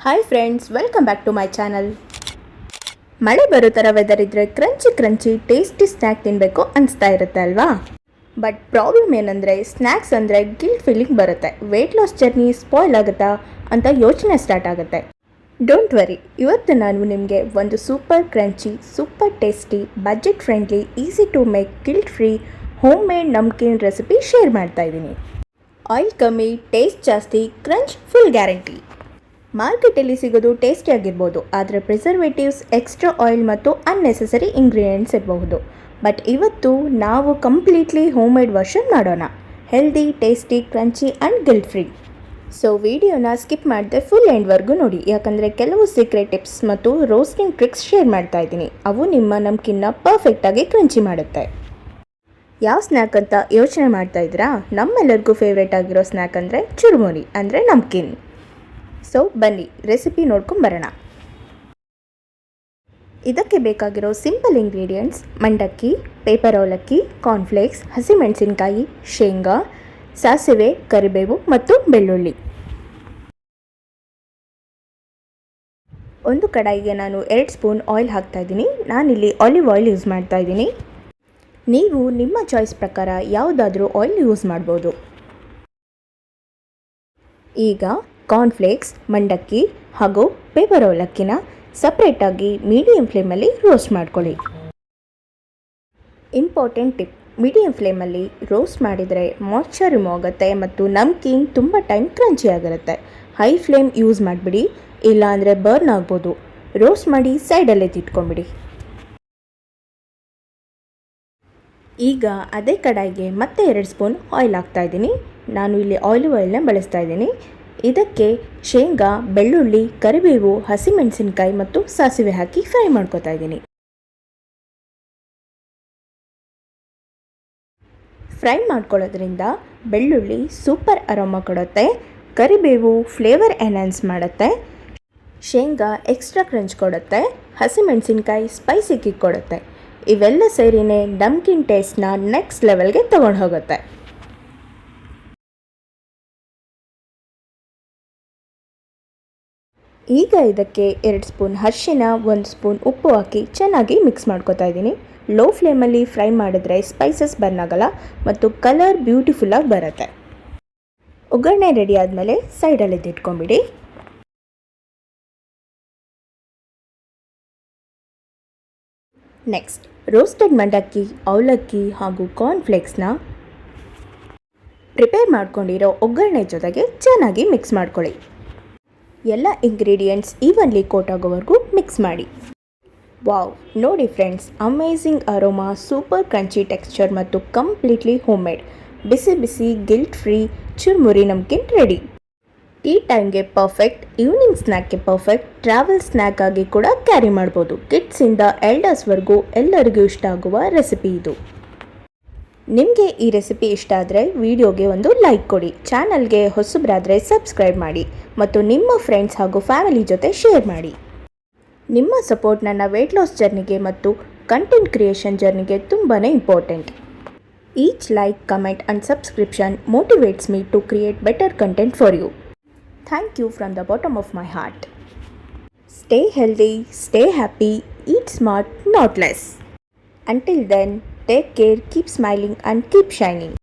Hi friends, welcome back to my channel. ಮಳೆ ಬರೋ ಥರ ವೆದರ್ ಇದ್ದರೆ ಕ್ರಂಚಿ ಟೇಸ್ಟಿ ಸ್ನ್ಯಾಕ್ ತಿನ್ನಬೇಕು ಅನಿಸ್ತಾ ಇರುತ್ತೆ ಅಲ್ವಾ. ಬಟ್ ಪ್ರಾಬ್ಲಮ್ ಏನಂದರೆ ಸ್ನ್ಯಾಕ್ಸ್ ಅಂದರೆ ಗಿಲ್ಟ್ ಫೀಲಿಂಗ್ ಬರುತ್ತೆ. ವೆಯ್ಟ್ ಲಾಸ್ ಜರ್ನಿ ಸ್ಪಾಯ್ಲ್ ಆಗುತ್ತಾ ಅಂತ ಯೋಚನೆ ಸ್ಟಾರ್ಟ್ ಆಗುತ್ತೆ. ಡೋಂಟ್ ವರಿ, ಇವತ್ತು ನಾನು ನಿಮಗೆ ಒಂದು super crunchy, super tasty, budget friendly, easy to make, guilt free, home made namkeen recipe share ಮಾಡ್ತಾ ಇದ್ದೀನಿ. ಆಯಿಲ್ ಕಮ್ಮಿ, ಟೇಸ್ಟ್ ಜಾಸ್ತಿ, ಕ್ರಂಚ್ ಫುಲ್ ಗ್ಯಾರಂಟಿ. ಮಾರ್ಕೆಟಲ್ಲಿ ಸಿಗೋದು ಟೇಸ್ಟಿ ಆಗಿರ್ಬೋದು, ಆದರೆ ಪ್ರಿಸರ್ವೇಟಿವ್ಸ್, ಎಕ್ಸ್ಟ್ರಾ ಆಯಿಲ್ ಮತ್ತು ಅನ್ನೆಸೆಸರಿ ಇಂಗ್ರೀಡಿಯೆಂಟ್ಸ್ ಇರಬಹುದು. ಬಟ್ ಇವತ್ತು ನಾವು ಕಂಪ್ಲೀಟ್ಲಿ ಹೋಮ್ ಮೇಡ್ ವರ್ಷನ್ ಮಾಡೋಣ. Healthy, tasty, crunchy and guilt free. So ವಿಡಿಯೋನ ಸ್ಕಿಪ್ ಮಾಡದೆ ಫುಲ್ ಎಂಡ್ವರೆಗೂ ನೋಡಿ, ಯಾಕಂದರೆ ಕೆಲವು ಸೀಕ್ರೆಟ್ ಟಿಪ್ಸ್ ಮತ್ತು ರೋಸ್ಟಿಂಗ್ ಟ್ರಿಕ್ಸ್ ಶೇರ್ ಮಾಡ್ತಾ ಇದ್ದೀನಿ. ಅವು ನಿಮ್ಮ ನಮ್ಕಿನ್ನ ಪರ್ಫೆಕ್ಟಾಗಿ ಕ್ರಂಚಿ ಮಾಡುತ್ತೆ. ಯಾವ ಸ್ನ್ಯಾಕ್ ಅಂತ ಯೋಚನೆ ಮಾಡ್ತಾ ಇದ್ದೀರಾ? ನಮ್ಮೆಲ್ಲರಿಗೂ ಫೇವ್ರೇಟ್ ಆಗಿರೋ ಸ್ನ್ಯಾಕ್ ಅಂದರೆ ಚುರುಮುರಿ, ಅಂದರೆ ನಮ್ಕಿನ್. ಸೊ ಬನ್ನಿ ರೆಸಿಪಿ ನೋಡ್ಕೊಂಬರೋಣ. ಇದಕ್ಕೆ ಬೇಕಾಗಿರೋ ಸಿಂಪಲ್ ಇಂಗ್ರೀಡಿಯೆಂಟ್ಸ್: ಮಂಡಕ್ಕಿ, ಪೇಪರ್ ಅವಲಕ್ಕಿ, ಕಾರ್ನ್ಫ್ಲೇಕ್ಸ್, ಹಸಿಮೆಣಸಿನಕಾಯಿ, ಶೇಂಗಾ, ಸಾಸಿವೆ, ಕರಿಬೇವು ಮತ್ತು ಬೆಳ್ಳುಳ್ಳಿ. ಒಂದು ಕಡಾಯಿಗೆ ನಾನು 2 ಸ್ಪೂನ್ ಆಯಿಲ್ ಹಾಕ್ತಾಯಿದ್ದೀನಿ. ನಾನಿಲ್ಲಿ ಆಲಿವ್ ಆಯಿಲ್ ಯೂಸ್ ಮಾಡ್ತಾ ಇದ್ದೀನಿ. ನೀವು ನಿಮ್ಮ ಚಾಯ್ಸ್ ಪ್ರಕಾರ ಯಾವುದಾದ್ರೂ ಆಯಿಲ್ ಯೂಸ್ ಮಾಡ್ಬೋದು. ಈಗ ಕಾರ್ನ್ಫ್ಲೇಕ್ಸ್, ಮಂಡಕ್ಕಿ ಹಾಗೂ ಪೇಪರ್ ಅವಲಕ್ಕಿನ ಸಪ್ರೇಟಾಗಿ ಮೀಡಿಯಂ ಫ್ಲೇಮಲ್ಲಿ ರೋಸ್ಟ್ ಮಾಡ್ಕೊಳ್ಳಿ. ಇಂಪಾರ್ಟೆಂಟ್ ಟಿಪ್: ಮೀಡಿಯಂ ಫ್ಲೇಮಲ್ಲಿ ರೋಸ್ಟ್ ಮಾಡಿದರೆ ಮಾಯ್ಶ್ಚರ್ ರಿಮೂವ್ ಆಗುತ್ತೆ ಮತ್ತು ನಮ್ಕೀನ್ ತುಂಬ ಟೈಮ್ ಕ್ರಂಚಿ ಆಗಿರುತ್ತೆ. ಹೈ ಫ್ಲೇಮ್ ಯೂಸ್ ಮಾಡಿಬಿಡಿ, ಇಲ್ಲಾಂದರೆ ಬರ್ನ್ ಆಗ್ಬೋದು. ರೋಸ್ಟ್ ಮಾಡಿ ಸೈಡಲ್ಲೇ ತಿಟ್ಕೊಂಬಿಡಿ. ಈಗ ಅದೇ ಕಡಾಯಿಗೆ ಮತ್ತೆ 2 ಸ್ಪೂನ್ ಆಯಿಲ್ ಹಾಕ್ತಾಯಿದ್ದೀನಿ. ನಾನು ಇಲ್ಲಿ ಆಲಿವ್ ಆಯಿಲ್ನ ಬಳಸ್ತಾ ಇದ್ದೀನಿ. ಇದಕ್ಕೆ ಶೇಂಗಾ, ಬೆಳ್ಳುಳ್ಳಿ, ಕರಿಬೇವು, ಹಸಿಮೆಣಸಿನಕಾಯಿ ಮತ್ತು ಸಾಸಿವೆ ಹಾಕಿ ಫ್ರೈ ಮಾಡ್ಕೊತಾ ಇದ್ದೀನಿ. ಫ್ರೈ ಮಾಡ್ಕೊಳ್ಳೋದ್ರಿಂದ ಬೆಳ್ಳುಳ್ಳಿ ಸೂಪರ್ ಅರೋಮಾ ಕೊಡುತ್ತೆ, ಕರಿಬೇವು ಫ್ಲೇವರ್ ಎನ್ಹಾನ್ಸ್ ಮಾಡುತ್ತೆ, ಶೇಂಗಾ ಎಕ್ಸ್ಟ್ರಾ ಕ್ರಂಚ್ ಕೊಡುತ್ತೆ, ಹಸಿಮೆಣಸಿನಕಾಯಿ ಸ್ಪೈಸಿ ಕಿಕ್ ಕೊಡುತ್ತೆ. ಇವೆಲ್ಲ ಸೇರಿನೇ ನಮ್ಕೀನ್ ಟೇಸ್ಟ್ನ ನೆಕ್ಸ್ಟ್ ಲೆವೆಲ್ಗೆ ತೊಗೊಂಡು ಹೋಗುತ್ತೆ. ಈಗ ಇದಕ್ಕೆ 2 ಸ್ಪೂನ್ ಅರಿಶಿನ, 1 ಸ್ಪೂನ್ ಉಪ್ಪು ಹಾಕಿ ಚೆನ್ನಾಗಿ ಮಿಕ್ಸ್ ಮಾಡ್ಕೊತಾ ಇದ್ದೀನಿ. ಲೋ ಫ್ಲೇಮಲ್ಲಿ ಫ್ರೈ ಮಾಡಿದ್ರೆ ಸ್ಪೈಸಸ್ ಬರ್ನ್ ಆಗಲ್ಲ ಮತ್ತು ಕಲರ್ ಬ್ಯೂಟಿಫುಲ್ಲಾಗಿ ಬರುತ್ತೆ. ಒಗ್ಗರಣೆ ರೆಡಿ ಆದಮೇಲೆ ಸೈಡಲ್ಲಿ ಇಟ್ಕೊಂಬಿಡಿ. ನೆಕ್ಸ್ಟ್ ರೋಸ್ಟೆಡ್ ಮಂಡಕ್ಕಿ, ಅವಲಕ್ಕಿ ಹಾಗೂ ಕಾರ್ನ್ಫ್ಲೇಕ್ಸ್ನ ಪ್ರಿಪೇರ್ ಮಾಡ್ಕೊಂಡಿರೋ ಒಗ್ಗರಣೆ ಜೊತೆಗೆ ಚೆನ್ನಾಗಿ ಮಿಕ್ಸ್ ಮಾಡ್ಕೊಳ್ಳಿ. ಎಲ್ಲ ಇಂಗ್ರೀಡಿಯೆಂಟ್ಸ್ ಈವನ್ಲಿ ಕೋಟ್ ಆಗೋವರೆಗೂ ಮಿಕ್ಸ್ ಮಾಡಿ. ವಾವ್, ನೋಡಿ friends, amazing aroma, super crunchy texture ಮತ್ತು ಕಂಪ್ಲೀಟ್ಲಿ ಹೋಮ್ ಮೇಡ್ ಬಿಸಿ ಬಿಸಿ guilt free churumuri namkeen ready. Tea ಟೈಮ್ಗೆ ಪರ್ಫೆಕ್ಟ್, ಈವ್ನಿಂಗ್ ಸ್ನ್ಯಾಕ್ಗೆ ಪರ್ಫೆಕ್ಟ್, ಟ್ರಾವೆಲ್ ಸ್ನ್ಯಾಕ್ ಆಗಿ ಕೂಡ ಕ್ಯಾರಿ ಮಾಡ್ಬೋದು. ಕಿಡ್ಸಿಂದ ಎಲ್ಡರ್ಸ್ವರೆಗೂ ಎಲ್ಲರಿಗೂ ಇಷ್ಟ ಆಗುವ ರೆಸಿಪಿ ಇದು. ನಿಮಗೆ ಈ ರೆಸಿಪಿ ಇಷ್ಟ ಆದರೆ ವಿಡಿಯೋಗೆ ಒಂದು ಲೈಕ್ ಕೊಡಿ, ಚಾನಲ್ಗೆ ಹೊಸಬರಾದರೆ ಸಬ್ಸ್ಕ್ರೈಬ್ ಮಾಡಿ ಮತ್ತು ನಿಮ್ಮ ಫ್ರೆಂಡ್ಸ್ ಹಾಗೂ ಫ್ಯಾಮಿಲಿ ಜೊತೆ ಶೇರ್ ಮಾಡಿ. ನಿಮ್ಮ ಸಪೋರ್ಟ್ ನನ್ನ ವೆಯ್ಟ್ ಲಾಸ್ ಜರ್ನಿಗೆ ಮತ್ತು ಕಂಟೆಂಟ್ ಕ್ರಿಯೇಷನ್ ಜರ್ನಿಗೆ ತುಂಬಾ important. Each like, comment and subscription motivates me to create better content for you. Thank you from the bottom of my heart. Stay healthy, stay happy, eat smart, not less. Until then, take care, keep smiling and keep shining.